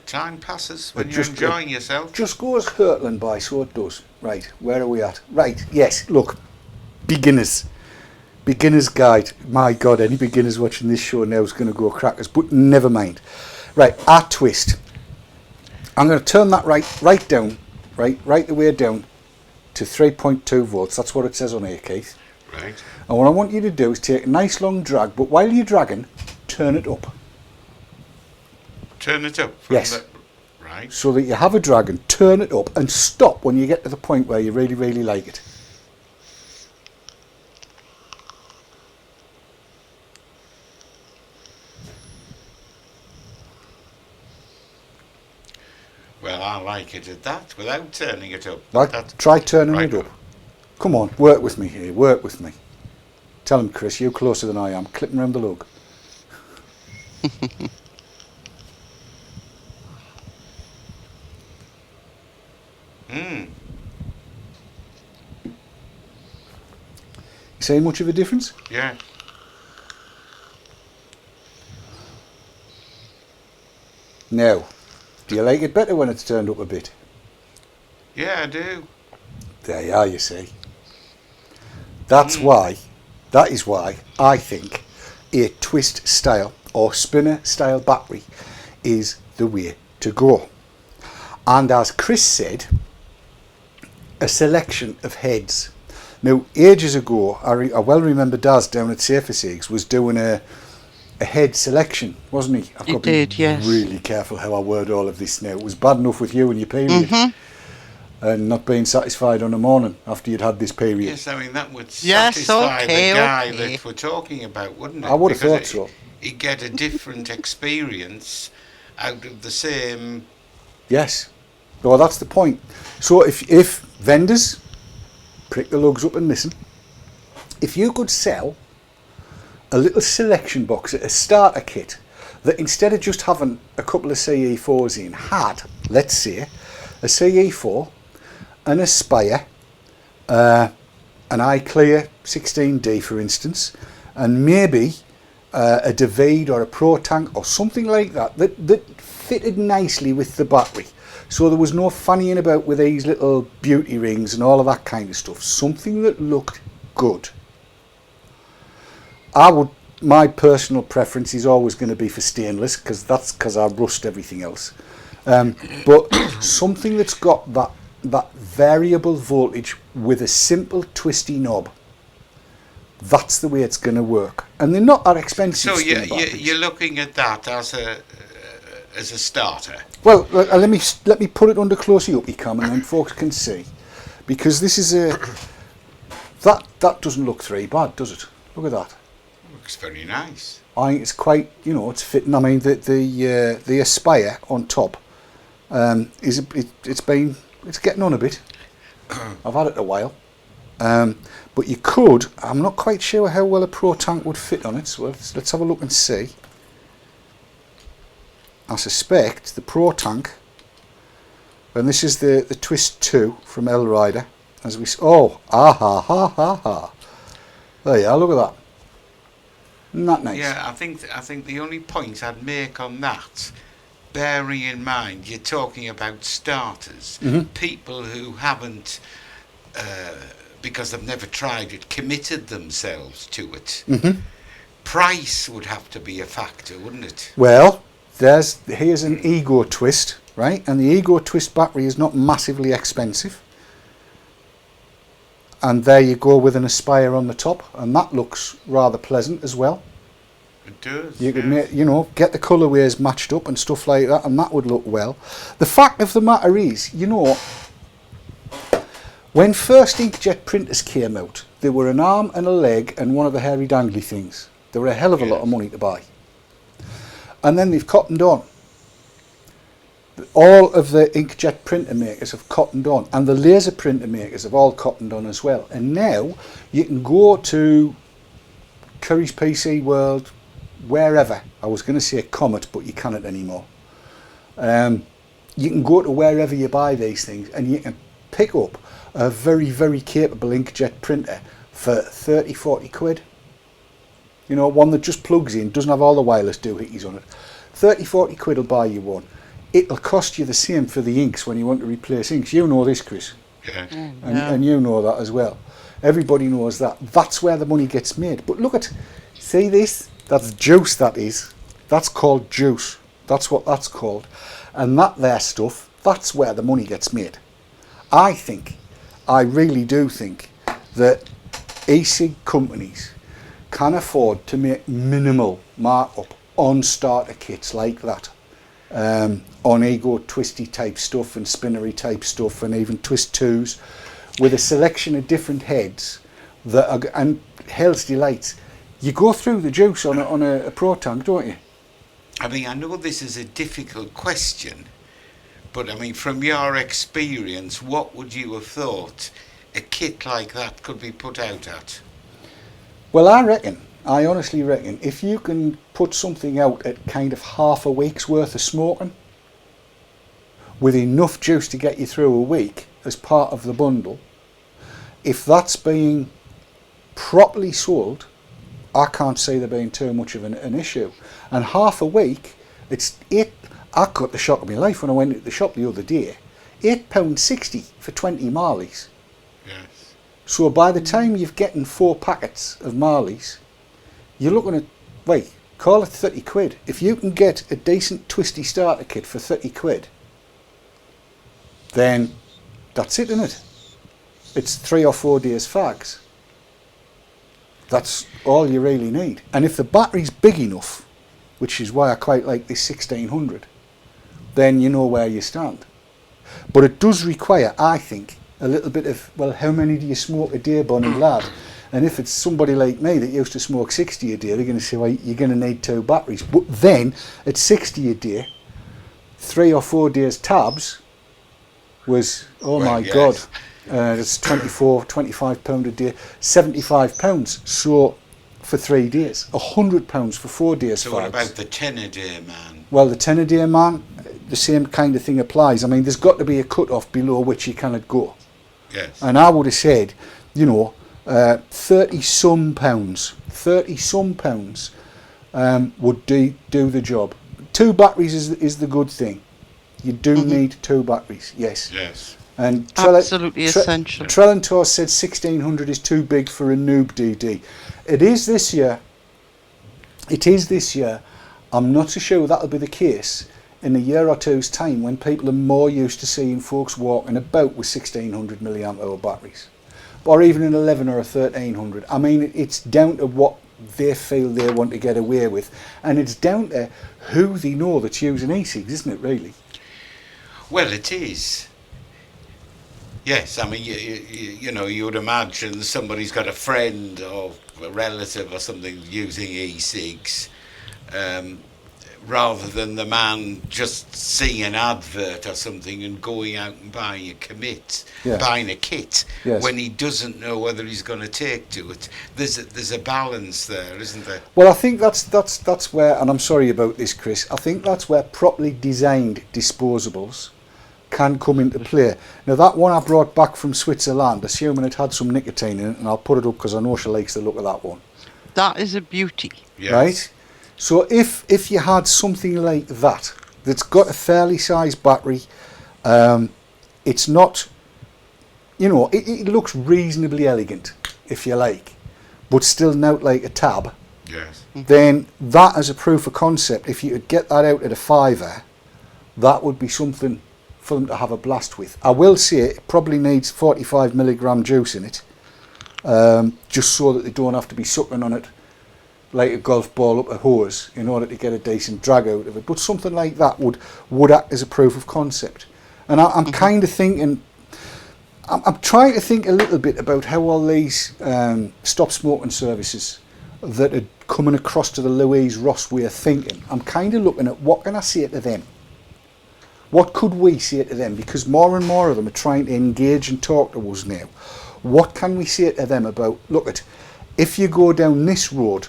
Time passes It when you're just- enjoying yourself. Just goes hurtling by, so it does. Right, where are we at? Right, yes, look, beginners guide. My God, any beginners watching this show now is going to go crackers, but never mind. Right, our twist. I'm going to turn that right down, right the way down to 3.2 volts. That's what it says on here, Keith. Right. And what I want you to do is take a nice long drag, but while you're dragging, turn it up. Turn it up. From Yes. The, right. So that you have a drag and turn it up and stop when you get to the point where you really, really like it. Well, I like it at that without turning it up. Right, try turning right it up. Come on, work with me here, work with me. Tell him, Chris, you're closer than I am. Clipping round the lug. Mm. You saying much of a difference? Yeah. Now, do you like it better when it's turned up a bit? Yeah, I do. There you are, you see. That is why I think a twist style or spinner style battery is the way to go. And as Chris said, a selection of heads. Now, ages ago, I well remember Daz down at ecigs was doing a head selection, wasn't he? I've He got to did, be yes. really careful how I word all of this now. It was bad enough with you and your period. Mm-hmm. And not being satisfied on the morning after you'd had this period. Yes, I mean, that would Yes, satisfy okay, the guy okay. that we're talking about, wouldn't it? I would have Because thought so. He'd get a different experience out of the same... Yes. Well, that's the point. So if vendors, prick the lugs up and listen, if you could sell a little selection box, a starter kit, that instead of just having a couple of CE4s in, had, let's say, a CE4, an Aspire, an iClear 16D for instance, and maybe a David or a Pro Tank or something like that fitted nicely with the battery. So there was no fannying about with these little beauty rings and all of that kind of stuff. Something that looked good. My personal preference is always going to be for stainless because I rust everything else. But something that's got that variable voltage with a simple twisty knob. That's the way it's going to work, and they're not that expensive. So spinner batteries. you're looking at that as a starter. Well, let me put it under closely up, Cam, and then folks can see, because this is that doesn't look three bad, does it? Look at that. Looks very nice. I think it's quite, it's fitting. I mean, the Aspire on top it's getting on a bit. I've had it a while, but you could. I'm not quite sure how well a Pro Tank would fit on it. So let's have a look and see. I suspect the Pro Tank, and this is the Twist 2 from L Rider. As we there you are. Look at that. Isn't that nice? Yeah, I think the only point I'd make on that, bearing in mind you're talking about starters, people who haven't, because they've never tried it, committed themselves to it. Price would have to be a factor, wouldn't it? Well, here's an Ego Twist, right? And the Ego Twist battery is not massively expensive. and there you go with an Aspire on the top, and that looks rather pleasant as well. It does. You could make, you know, get the colourways matched up and stuff like that, and that would look well. The fact of the matter is, you know, when first inkjet printers came out, they were an arm and a leg and one of the hairy dangly things. They were a hell of a lot of money to buy. And then they've cottoned on. All of the inkjet printer makers have cottoned on, and the laser printer makers have all cottoned on as well. And now you can go to Curry's PC World, wherever. I was going to say Comet, but you can't anymore. You can go to wherever you buy these things, and you can pick up a very, very capable inkjet printer for 30, 40 quid. You know, one that just plugs in, doesn't have all the wireless doohickeys on it. 30, 40 quid will buy you one. It'll cost you the same for the inks when you want to replace inks. You know this, Chris. Yeah. And you know that as well. Everybody knows that. That's where the money gets made. But look at, see this? That's juice, that is. That's called juice. That's what that's called. And that there stuff, that's where the money gets made. I really do think that e-cig companies can afford to make minimal markup on starter kits like that. On ego twisty type stuff and spinnery type stuff and even twist twos, with a selection of different heads that are, and hell's delights. You go through the juice on a pro tank, don't you? I mean, I know this is a difficult question, but I mean, from your experience, what would you have thought a kit like that could be put out at? Well, I honestly reckon, if you can put something out at kind of half a week's worth of smoking, with enough juice to get you through a week as part of the bundle, if that's being properly sold, I can't see there being too much of an issue. And half a week, I got the shock of my life when I went to the shop the other day. £8.60 for 20 Marleys. Yes. So by the time you've getting 4 packets of Marleys, you're looking at, wait, call it 30 quid. If you can get a decent twisty starter kit for 30 quid, then that's it, isn't it? It's 3 or 4 days fags. That's all you really need. And if the battery's big enough, which is why I quite like this 1600, then you know where you stand. But it does require, I think, a little bit of, well, how many do you smoke a day, Bonnie lad? And if it's somebody like me that used to smoke 60 a day, they're going to say, well, you're going to need 2 batteries. But then, at 60 a day, 3 or 4 days tabs was, oh well, my yes. God, it's 24, 25 pound a day, 75 pounds. So for 3 days, 100 pounds for 4 days. So what about the 10 a day man? Well, the 10 a day man, the same kind of thing applies. I mean, there's got to be a cut-off below which you cannot go. Yes. And I would have said, you know, 30 some pounds would do the job. 2 batteries is the good thing. You do need 2 batteries, yes. Yes. And absolutely essential. Trellantor said 1600 is too big for a noob DD. It is this year. I'm not so sure that'll be the case in a year or two's time when people are more used to seeing folks walking about with 1600 milliamp hour batteries, or even an 11 or a 1300. I mean, it's down to what they feel they want to get away with, and it's down to who they know that's using e-cigs, isn't it, really? Well, it is. Yes, I mean, you know, you would imagine somebody's got a friend or a relative or something using e-cigs, rather than the man just seeing an advert or something and going out and buying a kit yes. when he doesn't know whether he's going to take to it. There's a balance there, isn't there? Well, I think that's where, and I'm sorry about this, Chris, I think that's where properly designed disposables can come into play. Now, that one I brought back from Switzerland, assuming it had some nicotine in it, and I'll put it up because I know she likes the look of that one. That is a beauty. Yes. Right? So if you had something like that, that's got a fairly sized battery, it's not, you know, it looks reasonably elegant, if you like, but still not like a tab. Yes. Then that as a proof of concept, if you could get that out at a £5, that would be something for them to have a blast with. I will say it probably needs 45 milligram juice in it, just so that they don't have to be sucking on it like a golf ball up a hose in order to get a decent drag out of it. But something like that would act as a proof of concept. And I'm kind of thinking, I'm trying to think a little bit about how all these stop smoking services that are coming across to the Louise Ross way of thinking, I'm kind of looking at what can I say to them? What could we say to them? Because more and more of them are trying to engage and talk to us now. What can we say to them about, look, if you go down this road,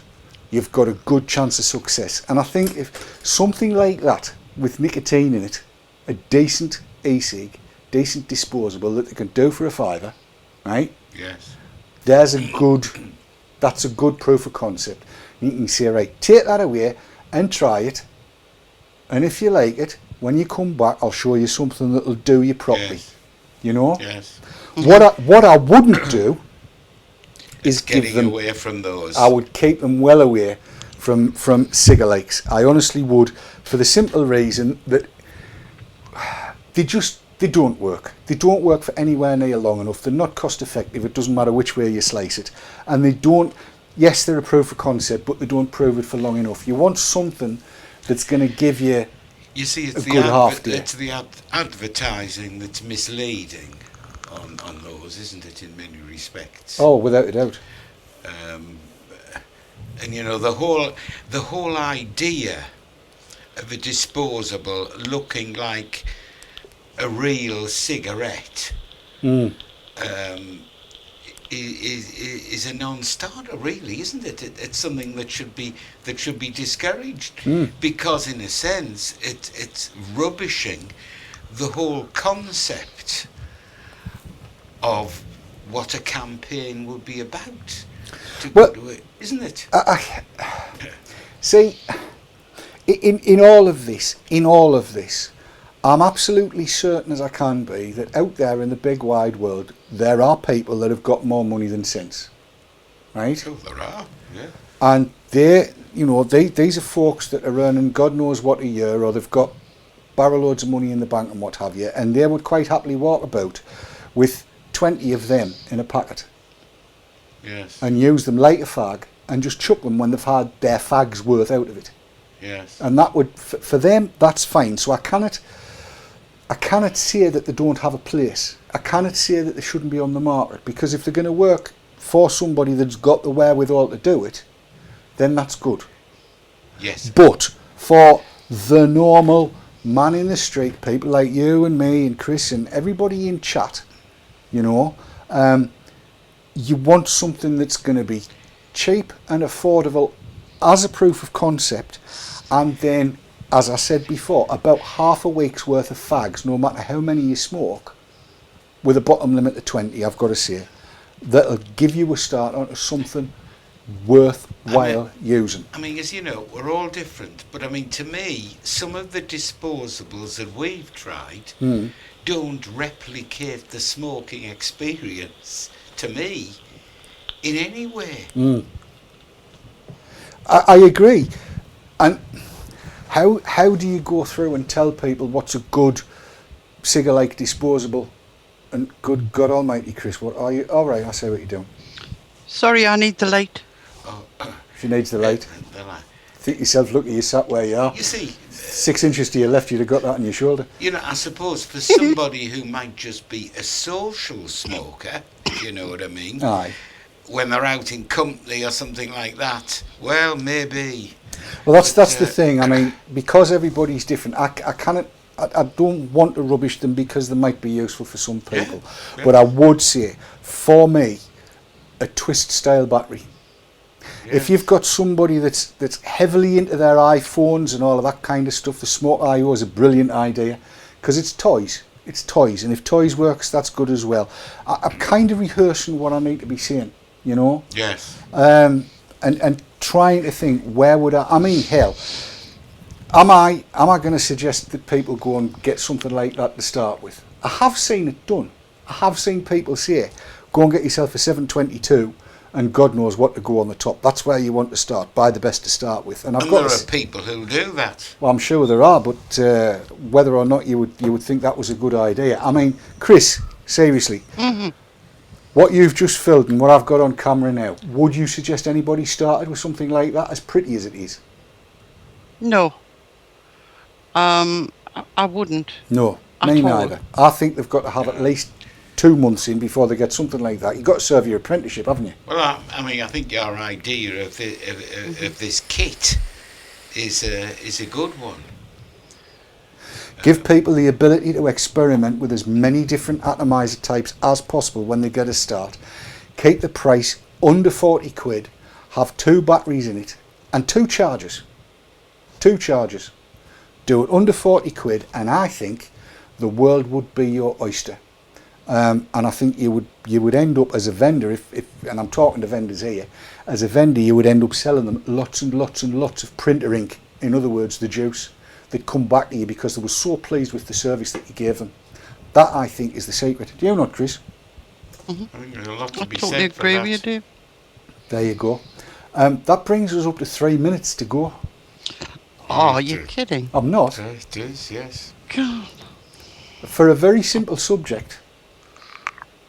you've got a good chance of success. And I think if something like that, with nicotine in it, a decent e-cig, decent disposable that they can do for a £5, right? Yes. That's a good proof of concept. You can say, right, take that away and try it. And if you like it, when you come back, I'll show you something that'll do you properly. Yes. You know? Yes. What I wouldn't do is getting give them away from those. I would keep them well away from cigalikes. I honestly would, for the simple reason that they don't work. They don't work for anywhere near long enough. They're not cost effective. It doesn't matter which way you slice it. And they don't, yes, they're a proof of concept, but they don't prove it for long enough. You want something that's going to give you see, it's a good half day. It's the advertising that's misleading on those, isn't it, in many respects? Oh, without a doubt. And you know, the whole idea of a disposable looking like a real cigarette is a non-starter, really, isn't it? It's something that should be discouraged because, in a sense, it's rubbishing the whole concept of what a campaign would be about. Well, isn't it? See, in all of this, I'm absolutely certain as I can be that out there in the big wide world, there are people that have got more money than sense, right? Oh, there are, yeah. And these are folks that are earning God knows what a year, or they've got barrel loads of money in the bank and what have you, and they would quite happily walk about with 20 of them in a packet. Yes. And use them like a fag and just chuck them when they've had their fag's worth out of it. Yes. And that would, for them, that's fine. So I cannot say that they don't have a place. I cannot say that they shouldn't be on the market, because if they're going to work for somebody that's got the wherewithal to do it, then that's good. Yes. But for the normal man in the street, people like you and me and Chris and everybody in chat, you want something that's going to be cheap and affordable as a proof of concept, and then, as I said before, about half a week's worth of fags, no matter how many you smoke, with a bottom limit of 20, I've got to say, that'll give you a start onto something worthwhile using. I mean, as you know, we're all different, but I mean, to me, some of the disposables that we've tried don't replicate the smoking experience, to me, in any way. I agree. And how do you go through and tell people what's a good cigar-like disposable? And good God Almighty, Chris, what are you? All right, I see what you're doing. Sorry, I need the light. She needs the light. The light. Think yourself, look at you sat where you are. You see, 6 inches to your left, you'd have got that on your shoulder. you know, I suppose for somebody who might just be a social smoker, if you know what I mean, Aye. when they're out in company or something like that, well, maybe. Well, that's the thing. I mean, because everybody's different, I don't want to rubbish them because they might be useful for some people. Yeah. But I would say, for me, a twist style battery. Yeah. If you've got somebody that's heavily into their iPhones and all of that kind of stuff, the Smoke IO is a brilliant idea, because it's toys. It's toys, and if toys works, that's good as well. I'm kind of rehearsing what I need to be saying, Yes. and trying to think, where would I mean, hell, am I going to suggest that people go and get something like that to start with? I have seen it done. I have seen people say, go and get yourself a 722 and God knows what to go on the top. That's where you want to start. Buy the best to start with. And there are people who do that. Well, I'm sure there are, but whether or not you would think that was a good idea. I mean, Chris, seriously, What you've just filled and what I've got on camera now, would you suggest anybody started with something like that, as pretty as it is? No. I wouldn't. No, At me all. neither. I think they've got to have at least 2 months in before they get something like that. You've got to serve your apprenticeship, haven't you? Well, I mean, I think your idea of this kit is a good one. Give people the ability to experiment with as many different atomizer types as possible when they get a start. Keep the price under 40 quid, have 2 batteries in it and 2 chargers. 2 chargers. Do it under 40 quid and I think the world would be your oyster. And I think you would end up as a vendor, if and I'm talking to vendors here, as a vendor you would end up selling them lots and lots and lots of printer ink. In other words, the juice. They'd come back to you because they were so pleased with the service that you gave them. That, I think, is the secret. Do you not, Chris? I think there's a lot to I be totally said for agree that. with you, Dave. There you go. That brings us up to 3 minutes to go. Oh, you're kidding. I'm not. It is, yes. God. For a very simple subject.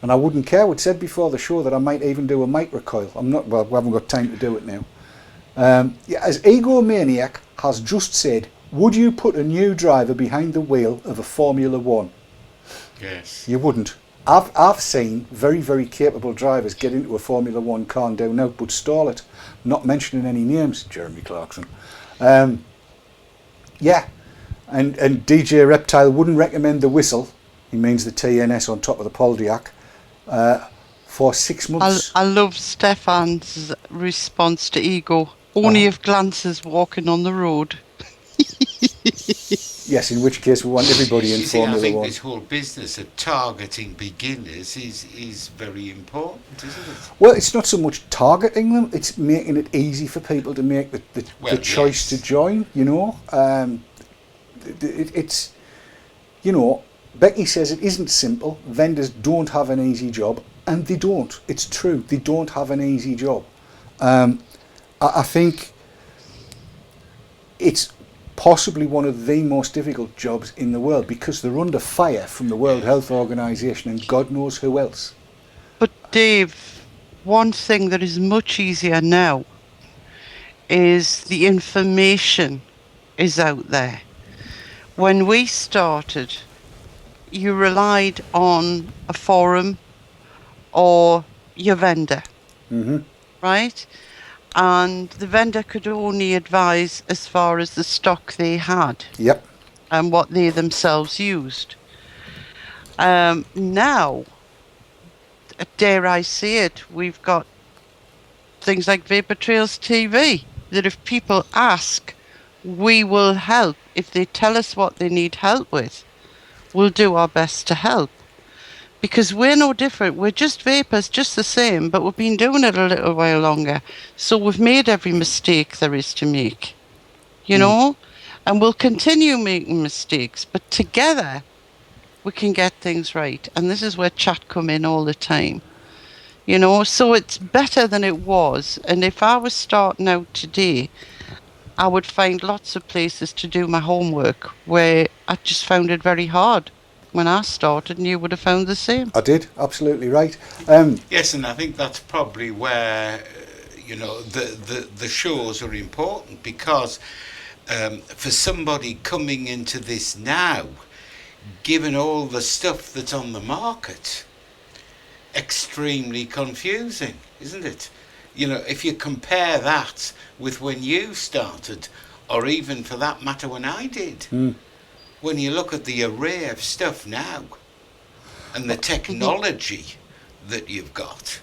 And I wouldn't care. We'd said before the show that I might even do a mic recoil. I'm not. Well, we haven't got time to do it now. As Egomaniac has just said, would you put a new driver behind the wheel of a Formula One? Yes. You wouldn't. I've seen very, very capable drivers get into a Formula One car and do out but stall it. Not mentioning any names, Jeremy Clarkson. Yeah, and DJ Reptile wouldn't recommend the whistle. He means the TNS on top of the Poldiac. For 6 months. I love Stefan's response to Ego. Only if glances walking on the road. Yes, in which case we want everybody in You see, I Formula think One. this whole business of targeting beginners is very important, isn't it? Well, it's not so much targeting them; it's making it easy for people to make the choice to join. You know, it's Becky says it isn't simple. Vendors don't have an easy job, and they don't. It's true; they don't have an easy job. I think it's possibly one of the most difficult jobs in the world because they're under fire from the World Health Organization and God knows who else. But Dave, one thing that is much easier now is the information is out there. When we started, you relied on a forum or your vendor, right? And the vendor could only advise as far as the stock they had. Yep. And what they themselves used. Now, dare I say it, we've got things like Vapor Trails TV, that if people ask, we will help. If they tell us what they need help with, we'll do our best to help. Because we're no different. We're just vapors, just the same, but we've been doing it a little while longer. So we've made every mistake there is to make, you know? And we'll continue making mistakes, but together we can get things right. And this is where chat come in all the time, you know? So it's better than it was. And if I was starting out today, I would find lots of places to do my homework where I just found it very hard when I started, and you would have found the same. I did, absolutely right. Yes, and I think that's probably where the shows are important because for somebody coming into this now, given all the stuff that's on the market, extremely confusing, isn't it? You know, if you compare that with when you started, or even for that matter when I did. When you look at the array of stuff now and the technology that you've got.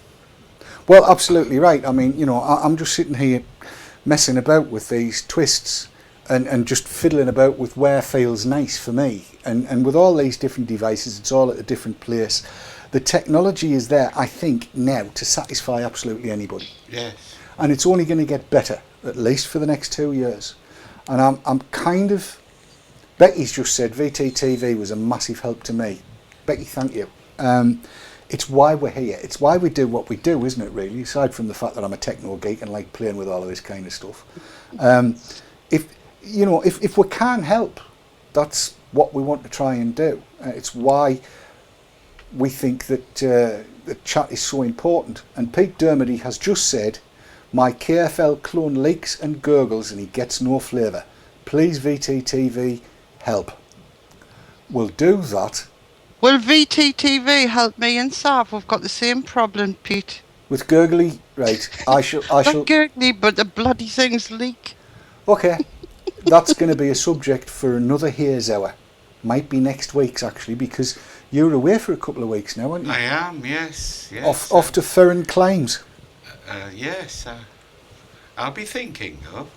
Well, absolutely right. I mean, I'm just sitting here messing about with these twists and just fiddling about with where feels nice for me. And with all these different devices, it's all at a different place. The technology is there, I think, now to satisfy absolutely anybody. Yes. And it's only going to get better, at least for the next 2 years. And I'm kind of... Becky's just said VTTV was a massive help to me. Becky, thank you. It's why we're here. It's why we do what we do, isn't it, really? Aside from the fact that I'm a techno geek and like playing with all of this kind of stuff. If we can help, that's what we want to try and do. It's why we think that the chat is so important. And Pete Dermody has just said, my KFL clone leaks and gurgles and he gets no flavour. Please VTTV help. We'll do that. Will VTTV help me and Sav? We've got the same problem, Pete. With gurgly, right, I shall... Not gurgly, but the bloody things leak. Okay, that's going to be a subject for another Haze Hour. Might be next week's actually, because you're away for a couple of weeks now, aren't you? I am, yes. Off to foreign climes. Yes, I'll be thinking of,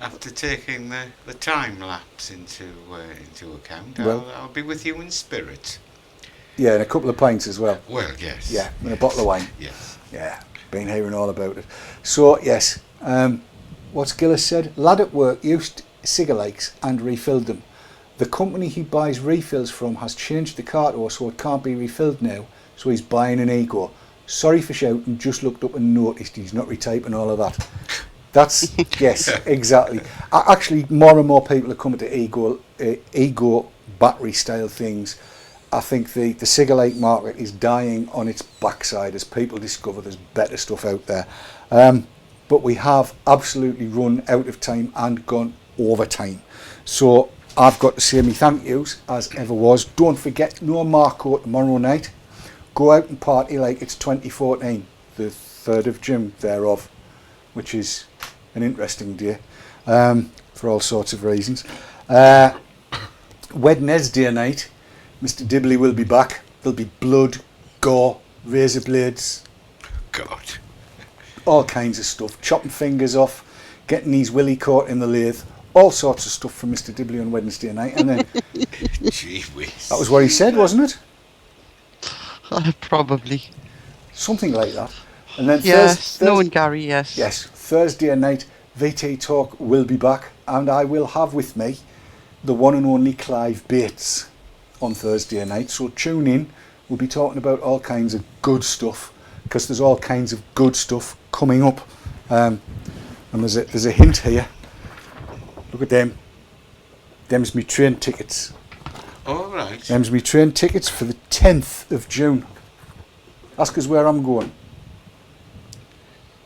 after taking the time lapse into account, Well, I'll be with you in spirit. Yeah, and a couple of pints as well. Well, yes. Yeah, and a bottle of wine. Yes. Yeah, been hearing all about it. So, yes, what's Gillis said? Lad at work used cigarettes and refilled them. The company he buys refills from has changed the carto so it can't be refilled now, so he's buying an Ego. Sorry for shouting, just looked up and noticed he's not retyping all of that. That's, yes, exactly. Actually, more and more people are coming to Ego battery style things. I think the cigarette market is dying on its backside as people discover there's better stuff out there. But we have absolutely run out of time and gone over time. So I've got to say me thank yous as ever was. Don't forget, no Marco tomorrow night. Go out and party like it's 2014, the 3rd of June thereof, which is an interesting day for all sorts of reasons. Wednesday night, Mr. Dibley will be back. There'll be blood, gore, razor blades, God, all kinds of stuff. Chopping fingers off, getting his willy caught in the lathe, all sorts of stuff from Mr. Dibley on Wednesday night. And then gee whiz. that was what he said, wasn't it? Probably. Something like that. And then Yes, no and Gary, yes. Yes, Thursday night, VT Talk will be back, and I will have with me the one and only Clive Bates on Thursday night. So tune in. We'll be talking about all kinds of good stuff, because there's all kinds of good stuff coming up. And there's a hint here. Look at them. Them's me train tickets. All right. Them's me train tickets for the 10th of June. Ask us where I'm going.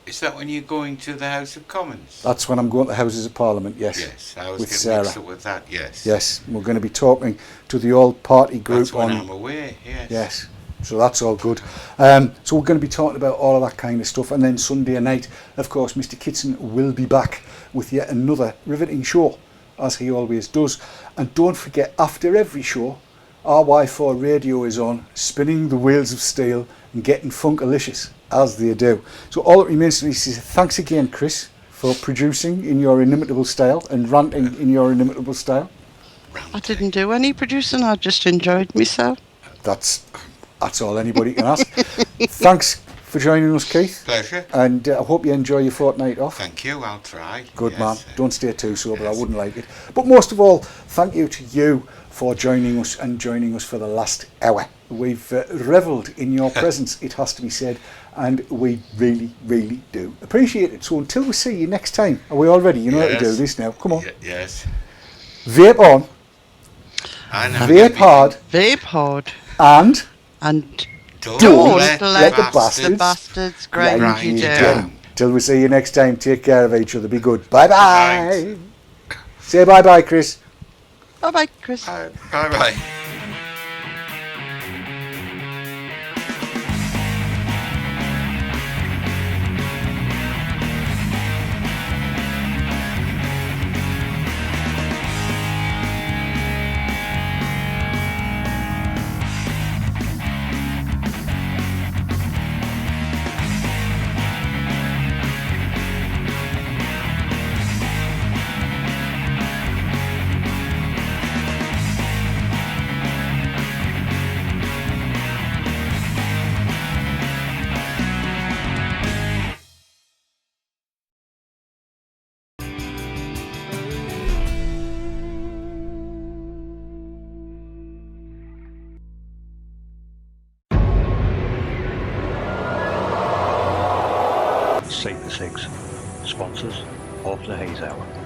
Is that when you're going to the House of Commons? That's when I'm going to the Houses of Parliament, yes. Yes, I was with getting Sarah. mixed up with that, yes. Yes, we're going to be talking to the old party group That's when on... I'm away, yes. Yes, so that's all good. So we're going to be talking about all of that kind of stuff. And then Sunday night, of course, Mr. Kitson will be back with yet another riveting show, as he always does. And don't forget, after every show, RY4 Radio is on, spinning the wheels of steel and getting funkalicious, as they do. So all that remains to me is thanks again, Chris, for producing in your inimitable style and ranting in your inimitable style. I didn't do any producing, I just enjoyed myself. That's all anybody can ask. Thanks for joining us, Keith. Pleasure. And I hope you enjoy your fortnight off. Thank you, I'll try. Good, yes. man. Don't stay too sober, Yes. I wouldn't like it. But most of all, thank you to you for joining us and joining us for the last hour. We've revelled in your presence, it has to be said, and we really, really do appreciate it. So until we see you next time, are we all ready? You know how to do this now. Come on. Yes. Vape on, vape hard, Vape hard. and Don't let the bastards grind you down. Till we see you next time, take care of each other. Be good. Bye-bye. Say bye-bye, Chris. Bye-bye, Chris. Bye-bye. Save the Six, sponsors of the Haze Hour.